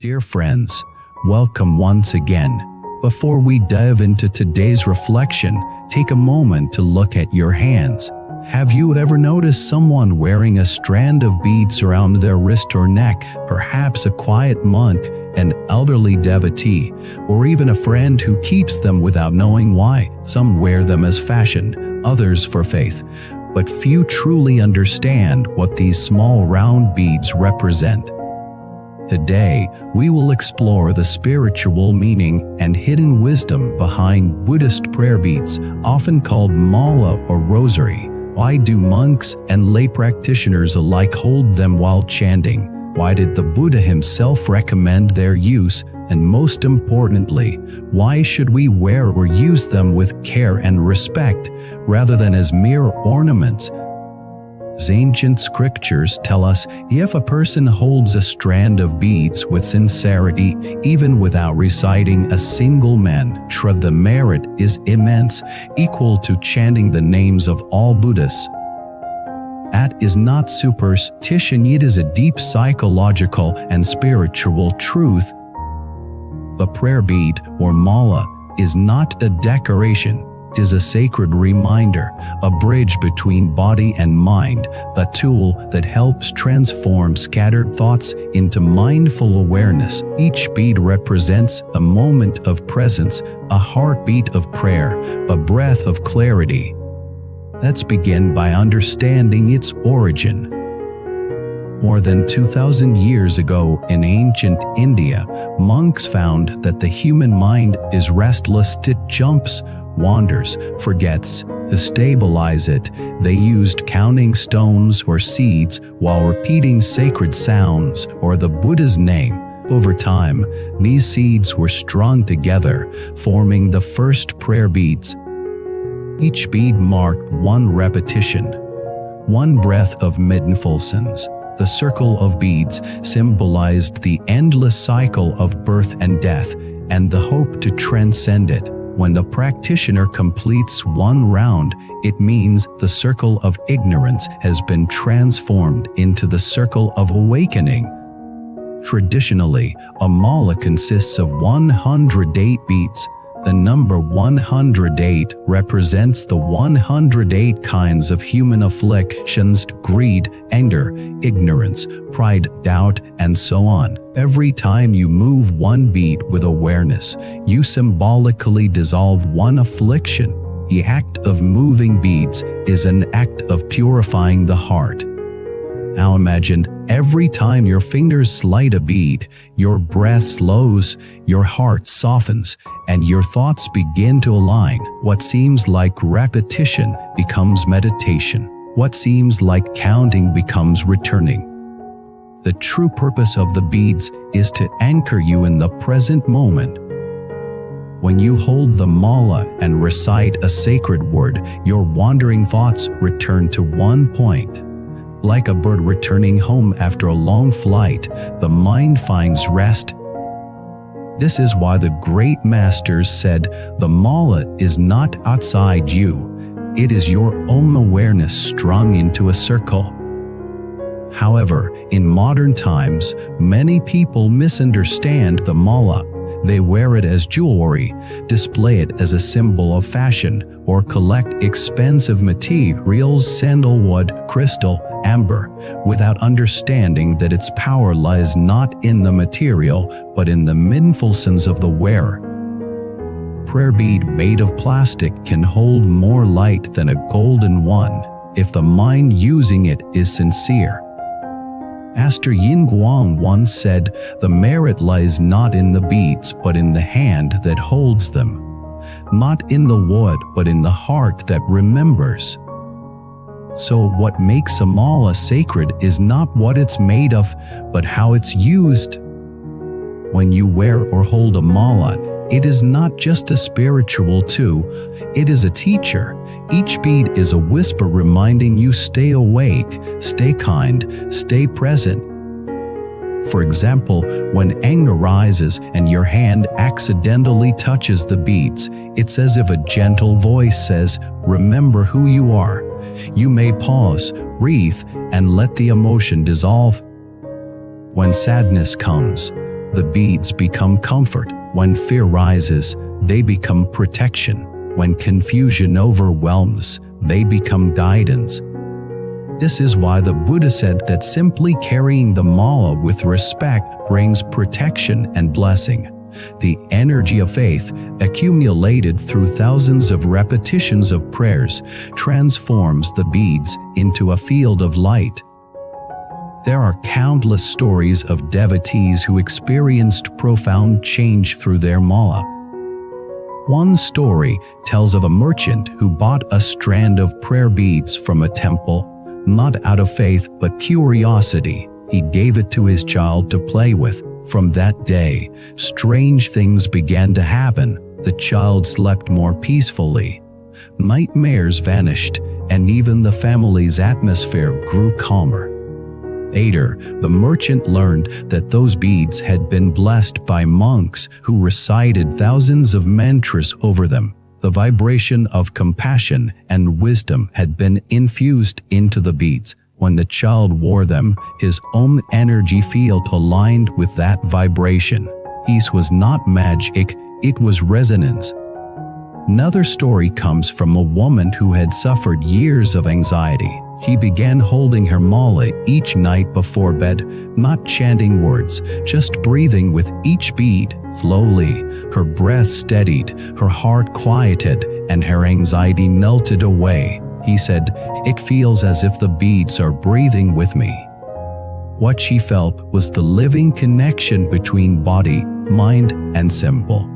Dear friends, welcome once again. Before we dive into today's reflection, take a moment to look at your hands. Have you ever noticed someone wearing a strand of beads around their wrist or neck, perhaps a quiet monk, an elderly devotee, or even a friend who keeps them without knowing why? Some wear them as fashion, others for faith, but few truly understand what these small round beads represent. Today, we will explore the spiritual meaning and hidden wisdom behind Buddhist prayer beads, often called mala or rosary. Why do monks and lay practitioners alike hold them while chanting? Why did the Buddha himself recommend their use? And most importantly, why should we wear or use them with care and respect, rather than as mere ornaments? Ancient scriptures tell us if a person holds a strand of beads with sincerity, even without reciting a single mantra, the merit is immense, equal to chanting the names of all Buddhists. That is not superstition, it is a deep psychological and spiritual truth. The prayer bead, or mala, is not a decoration. It is a sacred reminder, a bridge between body and mind, a tool that helps transform scattered thoughts into mindful awareness. Each bead represents a moment of presence, a heartbeat of prayer, a breath of clarity. Let's begin by understanding its origin. More than 2,000 years ago in ancient India, monks found that the human mind is restless. It jumps, wanders, forgets. To stabilize it, they used counting stones or seeds while repeating sacred sounds or the Buddha's name. Over time, these seeds were strung together, forming the first prayer beads. Each bead marked one repetition, one breath of mindfulness. The circle of beads symbolized the endless cycle of birth and death, and the hope to transcend it. When the practitioner completes one round, it means the circle of ignorance has been transformed into the circle of awakening. Traditionally, a mala consists of 108 beads. The number 108 represents the 108 kinds of human afflictions: greed, anger, ignorance, pride, doubt, and so on. Every time you move one bead with awareness, you symbolically dissolve one affliction. The act of moving beads is an act of purifying the heart. Now imagine, every time your fingers slide a bead, your breath slows, your heart softens, and your thoughts begin to align. What seems like repetition becomes meditation. What seems like counting becomes returning. The true purpose of the beads is to anchor you in the present moment. When you hold the mala and recite a sacred word, your wandering thoughts return to one point. Like a bird returning home after a long flight, the mind finds rest. This is why the great masters said, the mala is not outside you, it is your own awareness strung into a circle. However, in modern times, many people misunderstand the mala. They wear it as jewelry, display it as a symbol of fashion, or collect expensive materials, sandalwood, crystal, amber, without understanding that its power lies not in the material, but in the mindfulness of the wearer. Prayer bead made of plastic can hold more light than a golden one, if the mind using it is sincere. Master Yin Guang once said, the merit lies not in the beads but in the hand that holds them, not in the wood but in the heart that remembers. So what makes a mala sacred is not what it's made of, but how it's used. When you wear or hold a mala, it is not just a spiritual tool, it is a teacher. Each bead is a whisper reminding you stay awake, stay kind, stay present. For example, when anger rises and your hand accidentally touches the beads, it's as if a gentle voice says, remember who you are. You may pause, breathe, and let the emotion dissolve. When sadness comes, the beads become comfort. When fear rises, they become protection. When confusion overwhelms, they become guidance. This is why the Buddha said that simply carrying the mala with respect brings protection and blessing. The energy of faith, accumulated through thousands of repetitions of prayers, transforms the beads into a field of light. There are countless stories of devotees who experienced profound change through their mala. One story tells of a merchant who bought a strand of prayer beads from a temple, not out of faith but curiosity. He gave it to his child to play with. From that day, strange things began to happen. The child slept more peacefully. Nightmares vanished, and even the family's atmosphere grew calmer. Later, the merchant learned that those beads had been blessed by monks who recited thousands of mantras over them. The vibration of compassion and wisdom had been infused into the beads. When the child wore them, his own energy field aligned with that vibration. Peace was not magic, it was resonance. Another story comes from a woman who had suffered years of anxiety. She began holding her mala each night before bed, not chanting words, just breathing with each bead. Slowly, her breath steadied, her heart quieted, and her anxiety melted away. He said, "It feels as if the beads are breathing with me." What she felt was the living connection between body, mind, and symbol.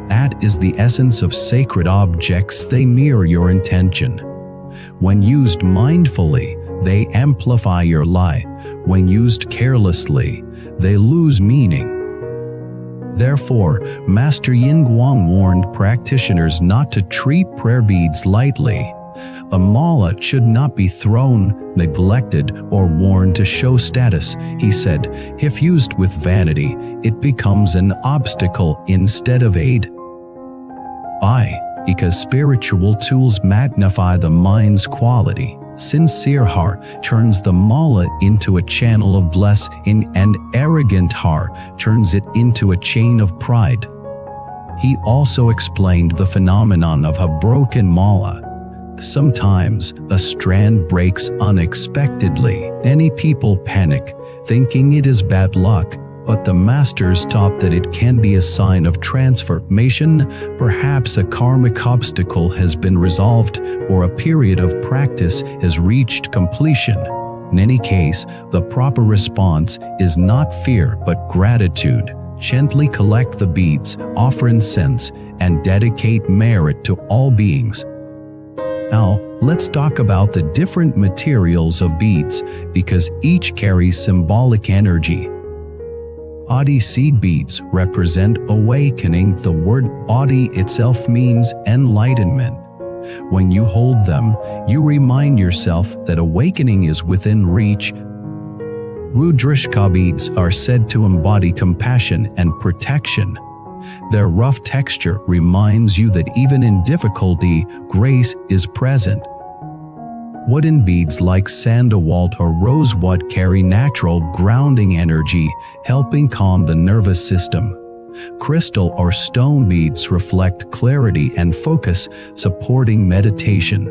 That is the essence of sacred objects. They mirror your intention. When used mindfully, they amplify your life. When used carelessly, they lose meaning. Therefore, Master Yin Guang warned practitioners not to treat prayer beads lightly. A mala should not be thrown, neglected, or worn to show status. He said, if used with vanity, it becomes an obstacle instead of aid. Because spiritual tools magnify the mind's quality. Sincere heart turns the mala into a channel of blessing, and arrogant heart turns it into a chain of pride. He also explained the phenomenon of a broken mala. Sometimes a strand breaks unexpectedly. Many people panic, thinking it is bad luck, but the masters taught that it can be a sign of transformation. Perhaps a karmic obstacle has been resolved, or a period of practice has reached completion. In any case, the proper response is not fear but gratitude. Gently collect the beads, offer incense, and dedicate merit to all beings. Now, let's talk about the different materials of beads, because each carries symbolic energy. Adi seed beads represent awakening. The word Adi itself means enlightenment. When you hold them, you remind yourself that awakening is within reach. Rudrashka beads are said to embody compassion and protection. Their rough texture reminds you that even in difficulty, grace is present. Wooden beads like sandalwood or rosewood carry natural grounding energy, helping calm the nervous system. Crystal or stone beads reflect clarity and focus, supporting meditation.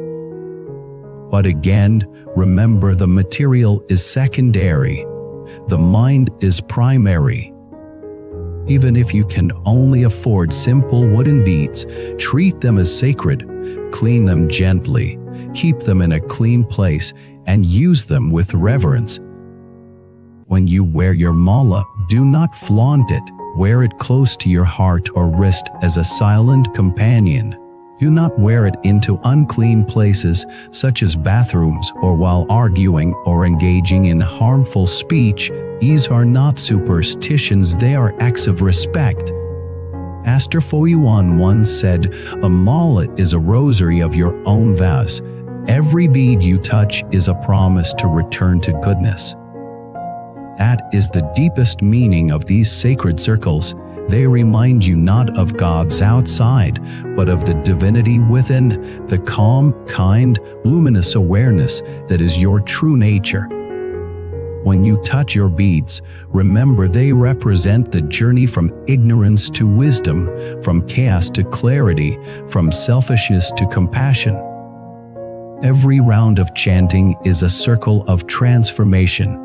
But again, remember, the material is secondary. The mind is primary. Even if you can only afford simple wooden beads, treat them as sacred. Clean them gently, keep them in a clean place, and use them with reverence. When you wear your mala, do not flaunt it. Wear it close to your heart or wrist as a silent companion. Do not wear it into unclean places such as bathrooms or while arguing or engaging in harmful speech. These are not superstitions, they are acts of respect. Master Foyuan once said, "A mala is a rosary of your own vows. Every bead you touch is a promise to return to goodness." That is the deepest meaning of these sacred circles. They remind you not of God's outside, but of the divinity within, the calm, kind, luminous awareness that is your true nature. When you touch your beads, remember they represent the journey from ignorance to wisdom, from chaos to clarity, from selfishness to compassion. Every round of chanting is a circle of transformation.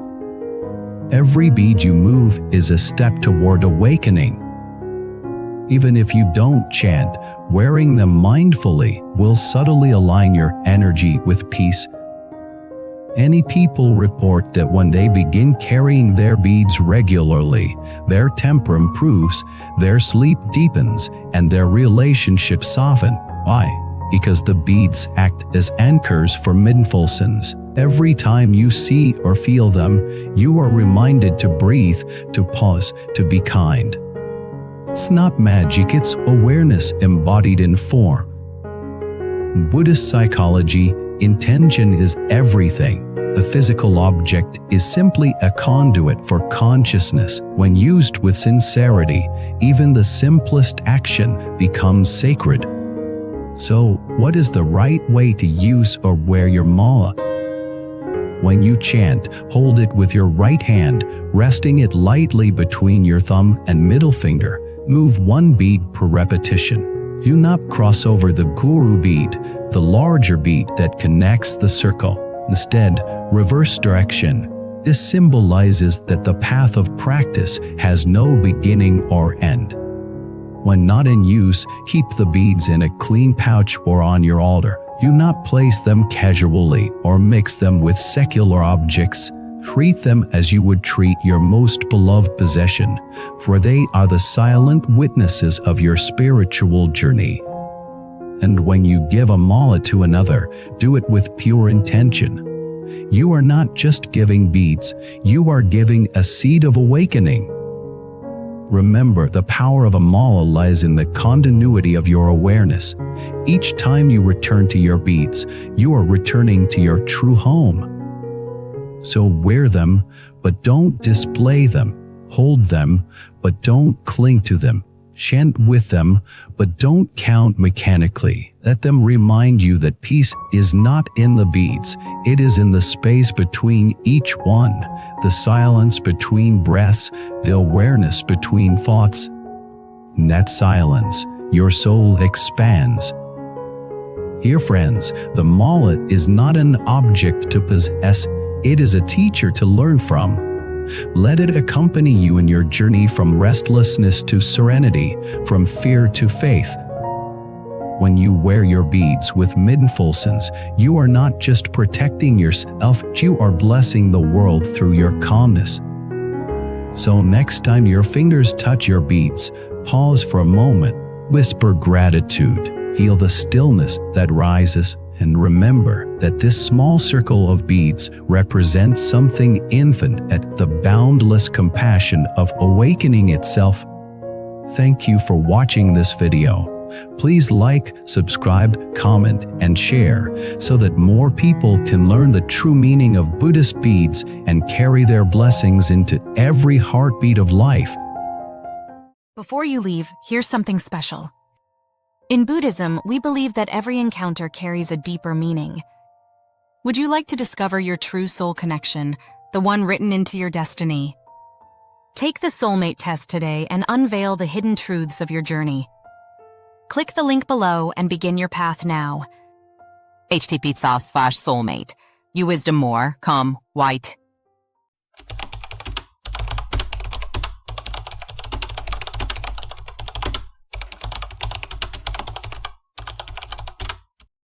Every bead you move is a step toward awakening. Even if you don't chant, wearing them mindfully will subtly align your energy with peace. Many people report that when they begin carrying their beads regularly, their temper improves, their sleep deepens, and their relationships soften. Why? Because the beads act as anchors for mindfulness. Every time you see or feel them, you are reminded to breathe, to pause, to be kind. It's not magic, it's awareness embodied in form. In Buddhist psychology, intention is everything. The physical object is simply a conduit for consciousness. When used with sincerity, even the simplest action becomes sacred. So, what is the right way to use or wear your mala? When you chant, hold it with your right hand, resting it lightly between your thumb and middle finger. Move one bead per repetition. Do not cross over the guru bead, the larger bead that connects the circle. Instead, reverse direction. This symbolizes that the path of practice has no beginning or end. When not in use, keep the beads in a clean pouch or on your altar. Do not place them casually or mix them with secular objects. Treat them as you would treat your most beloved possession, for they are the silent witnesses of your spiritual journey. And when you give a mala to another, do it with pure intention. You are not just giving beads, you are giving a seed of awakening. Remember, the power of a mala lies in the continuity of your awareness. Each time you return to your beads, you are returning to your true home. So wear them, but don't display them. Hold them, but don't cling to them. Chant with them, but don't count mechanically. Let them remind you that peace is not in the beads, it is in the space between each one, the silence between breaths, the awareness between thoughts. In that silence, your soul expands. Here, friends, the mala is not an object to possess, it is a teacher to learn from. Let it accompany you in your journey from restlessness to serenity, from fear to faith. When you wear your beads with mindfulness, you are not just protecting yourself, you are blessing the world through your calmness. So next time your fingers touch your beads, pause for a moment, whisper gratitude, feel the stillness that rises, and remember that this small circle of beads represents something infinite, the boundless compassion of awakening itself. Thank you for watching this video. Please like, subscribe, comment, and share so that more people can learn the true meaning of Buddhist beads and carry their blessings into every heartbeat of life. Before you leave, here's something special. In Buddhism, we believe that every encounter carries a deeper meaning. Would you like to discover your true soul connection, the one written into your destiny? Take the Soulmate Test today and unveil the hidden truths of your journey. Click the link below and begin your path now. http://soulmate. You wisdom more, come, white.